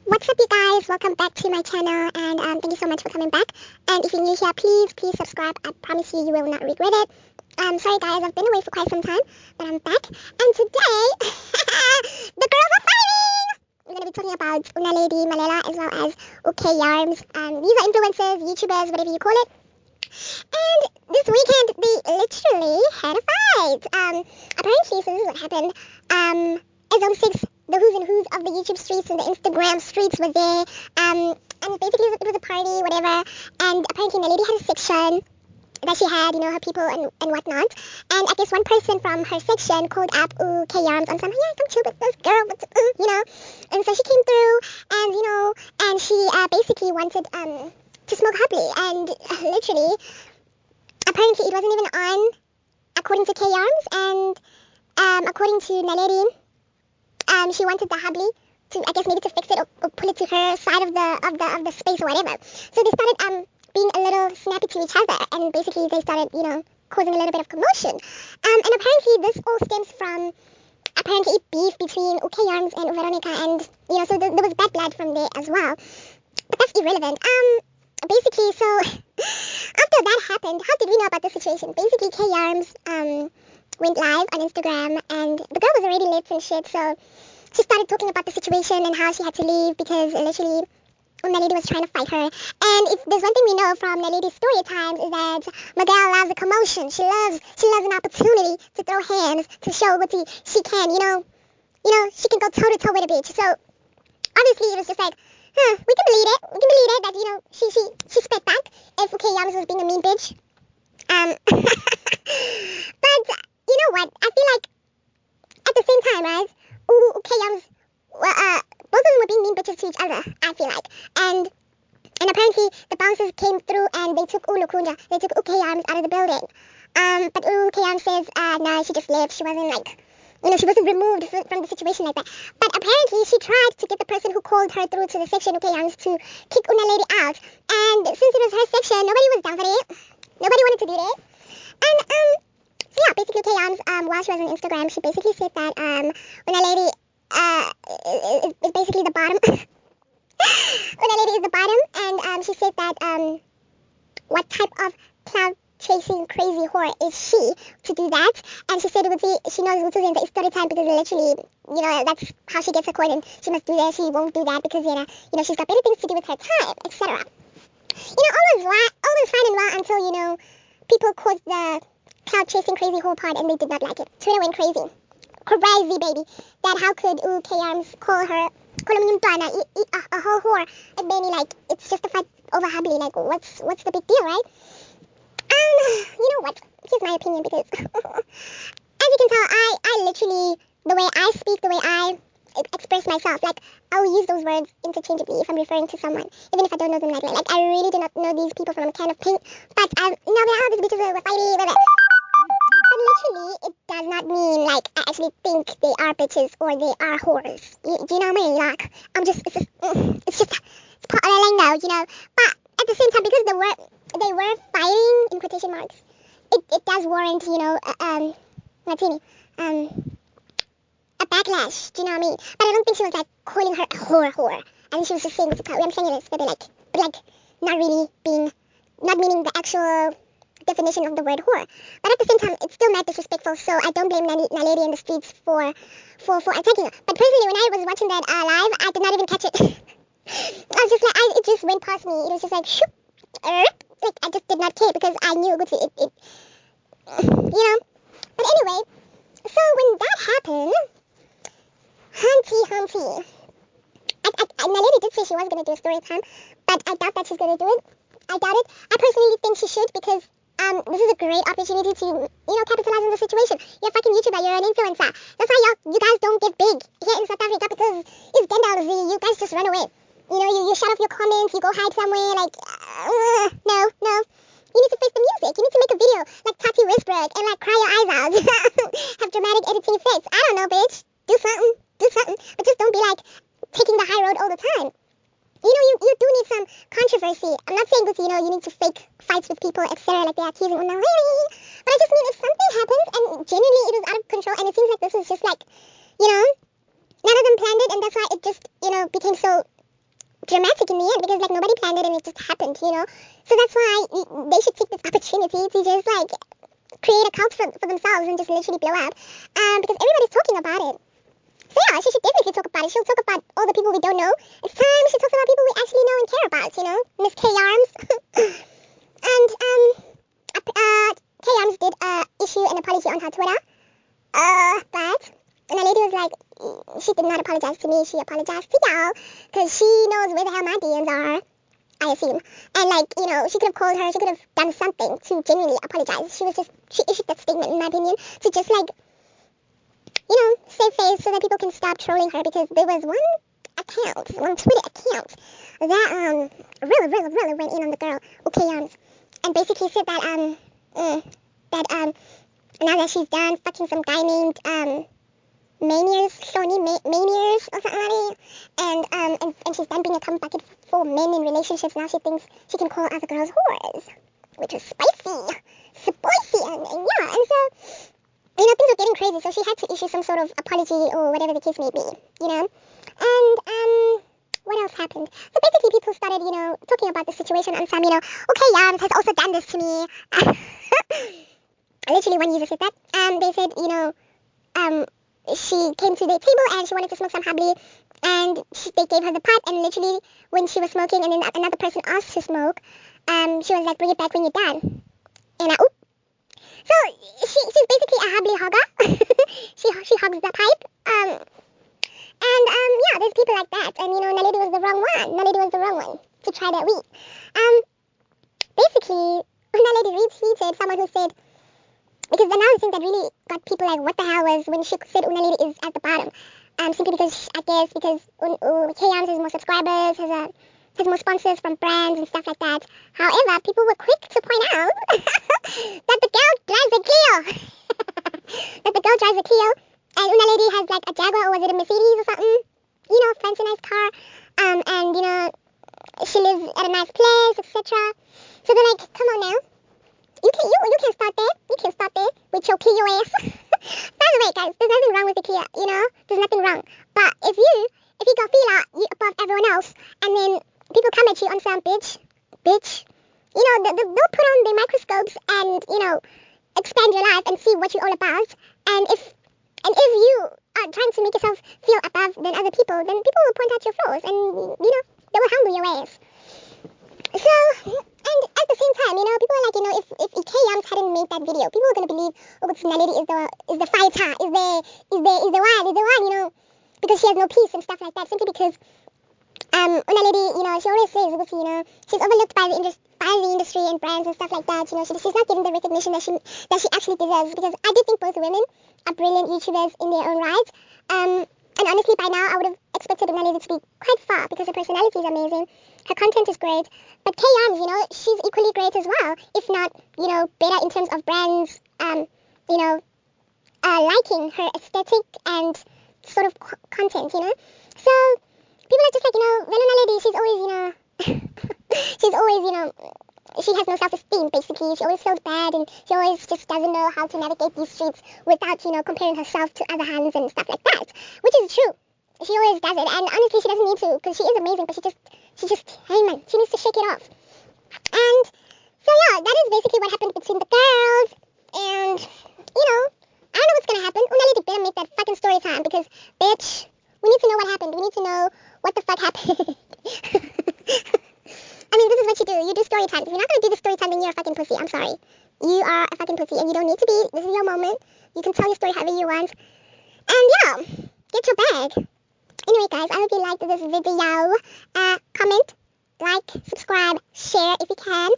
What's up, you guys? Welcome back to my channel, and thank you so much for coming back. And if you're new here, please subscribe. I promise you, you will not regret it. Sorry guys, I've been away for quite some time, but I'm back. And today, the girls are fighting! We're going to be talking about Naledi Malela as well as yarms. These are influencers, YouTubers, whatever you call it. And this weekend, they literally had a fight. Apparently, so this is what happened. As on 6, the who's and who's of the YouTube streets and the Instagram streets were there. And basically it was a party, whatever. And apparently Naledi had a section that she had, her people and whatnot. And I guess one person from her section called up yarms on some, yeah, come chill with this girl, And so she came through, and she basically wanted to smoke happily. And literally, apparently it wasn't even on, according to yarms, and according to Naledi. She wanted the hubly to, I guess, maybe to fix it or pull it to her side of the space or whatever. So they started being a little snappy to each other, and basically they started, causing a little bit of commotion. And apparently this all stems from apparently beef between yarms and Veronica, and so there was bad blood from there as well. But that's irrelevant. Basically, so after that happened, how did we know about this situation? Basically, yarms went live on Instagram, and the girl was already lit and shit, so she started talking about the situation and how she had to leave because literally Naledi was trying to fight her. And if there's one thing we know from Naledi's story times is that Miguel loves a commotion. She loves an opportunity to throw hands, to show what she can, she can go toe to toe with a bitch. So obviously it was just like, we can believe it that, she spit back if yarms was being a mean bitch. But you know what? I feel like at the same time, right? yarms, both of them were being mean bitches to each other, I feel like. And apparently the bouncers came through and they took Lukunja. They took yarms out of the building. But yarms says, no, she just left. She wasn't like, she wasn't removed from the situation like that. But apparently she tried to get the person who called her through to the section, yarms, to kick Naledi out. And since it was her section, nobody was down for it. Nobody wanted to do that. And so yeah, basically yarms, while she was on Instagram, she basically said that Naledi is basically the bottom. Naledi is the bottom, and she said that what type of cloud chasing crazy whore is she to do that? And she said she knows Utu's in the story time because literally, that's how she gets her coin, and she must do that, she won't do that because she's got better things to do with her time, etc. All was fine and well until people caused the cloud chasing crazy whore part, and they did not like it. Twitter went crazy. Crazy, baby. That how could yarms call him a whole whore, and Benny, like, it's just a fight over hubly, like, what's the big deal, right? You know what? Here's my opinion, because as you can tell, I literally, the way I speak, the way I express myself, like, I will use those words interchangeably if I'm referring to someone, even if I don't know them like I really do not know these people from a can of paint, but these bitches were fighting, blah, blah. But literally, it does not mean, like, I actually think they are bitches or they are whores. Do you know what I mean? Like, it's part of the lingo, But at the same time, because they were fighting, in quotation marks, it does warrant, a backlash, do you know what I mean? But I don't think she was, like, calling her a whore. I think she was just saying, I'm saying it, but not really not meaning the actual definition of the word whore. But at the same time, it's still not disrespectful, so I don't blame Naledi in the streets for attacking her. But personally, when I was watching that live, I did not even catch it. I was just like, it just went past me. It was just like, shoop, like, I just did not care because I knew it. But anyway, so when that happened, hunty. Naledi did say she was going to do a story time, but I doubt that she's going to do it. I doubt it. I personally think she should because this is a great opportunity to, capitalize on the situation. You're a fucking YouTuber, you're an influencer. That's why you guys don't get big here in South Africa because it's Gendal. You guys just run away. You shut off your comments, you go hide somewhere, like, no. You need to face the music. You need to make a video like Tati Westbrook and like cry your eyes out. Have dramatic editing effects. I don't know, bitch. Do something. But just don't be like taking the high road all the time. You do need some controversy. I'm not saying that, you need to fake fights with people, etc., like they're accusing Naledi. But I just mean if something happens and genuinely it is out of control, and it seems like this is just like, none of them planned it, and that's why it just, became so dramatic in the end because like nobody planned it and it just happened, you know. So that's why they should take this opportunity to just like create a cult for themselves and just literally blow up. Because everybody's talking about it. So yeah, she should definitely talk about it. She'll talk about all the people we don't know. It's time she talks about people we actually know and care about, you know. Miss K Yarms. And K Yarms did issue an apology on her Twitter. But Naledi was like, she did not apologize to me. She apologized to y'all because she knows where the hell my DMs are, I assume. And like, you know, she could have called her. She could have done something to genuinely apologize. She issued that statement, in my opinion, to just like, you know, save face so that people can stop trolling her because there was one Twitter account that really went in on the girl, okay, and basically said that now that she's done fucking some guy named Sony Maniers or something like that, and she's done being a come bucket for men in relationships. Now she thinks she can call other girls whores, which is spicy, and yeah, and so, you know, things were getting crazy, so she had to issue some sort of apology or whatever the case may be, you know. And what else happened? So basically people started, you know, talking about the situation and some, you know, okay, Yarms has also done this to me. Literally one user said that. They said, you know, she came to the table and she wanted to smoke some habli, and they gave her the pipe, and literally when she was smoking and then another person asked to smoke, she was like, bring it back when you're done. And I, so she's basically a habli hogger. she hogs the pipe. Yeah, there's people like that. And you know, Naledi was the wrong one. Naledi was the wrong one to try that weed. Basically, Naledi retweeted someone who said, because another thing that really got people like, what the hell, was when she said Naledi is at the bottom. Simply because, I guess, because K-Yarms has more subscribers, has more sponsors from brands and stuff like that. However, people were quick to point out that the girl drives a Clio. And Naledi has like a Jaguar, or was it a Mercedes or something? You know, fancy nice car. And you know, she lives at a nice place, etc. So they're like, come on now. You can start there. You can start there with your Clio ass. By the way, guys, there's nothing wrong with the Clio, you know? There's nothing wrong. But if you got feel out you above everyone else, and then people come at you on some bitch, you know, they'll put on their microscopes and, you know, expand your life and see what you're all about. And if you are trying to make yourself feel above than other people, then people will point out your flaws and, you know, they will humble your ass. So, and at the same time, you know, people are like, you know, if K-Yarms hadn't made that video, people are going to believe, oh, but Naledi is the fighter, is the one, you know, because she has no peace and stuff like that, simply because Naledi, you know, she always says, you know, she's overlooked by the industry and brands and stuff like that, you know, she's not getting the recognition that she actually deserves, because I do think both women are brilliant YouTubers in their own right, and honestly, by now, I would have expected Naledi to be quite far, because her personality is amazing, her content is great, but K-Yarms, you know, she's equally great as well, if not, you know, better in terms of brands, you know, liking her aesthetic and sort of content, you know, so people are just like, you know, Venu Naledi, she's always, you know, you know, she has no self-esteem, basically. She always feels bad, and she always just doesn't know how to navigate these streets without, you know, comparing herself to other hands and stuff like that, which is true. She always does it, and honestly, she doesn't need to, because she is amazing, but she just, hey man, she needs to shake it off. And so yeah, that is basically what happened between the girls, and, you know, I don't know what's gonna happen. Naledi better make that fucking story time, because, bitch, we need to know what happened. We need to know what the fuck happened. I mean, this is what you do. You do story time. If you're not going to do the story time, then you're a fucking pussy. I'm sorry. You are a fucking pussy, and you don't need to be. This is your moment. You can tell your story however you want. And yeah, get your bag. Anyway, guys, I hope you liked this video. Comment, like, subscribe, share if you can.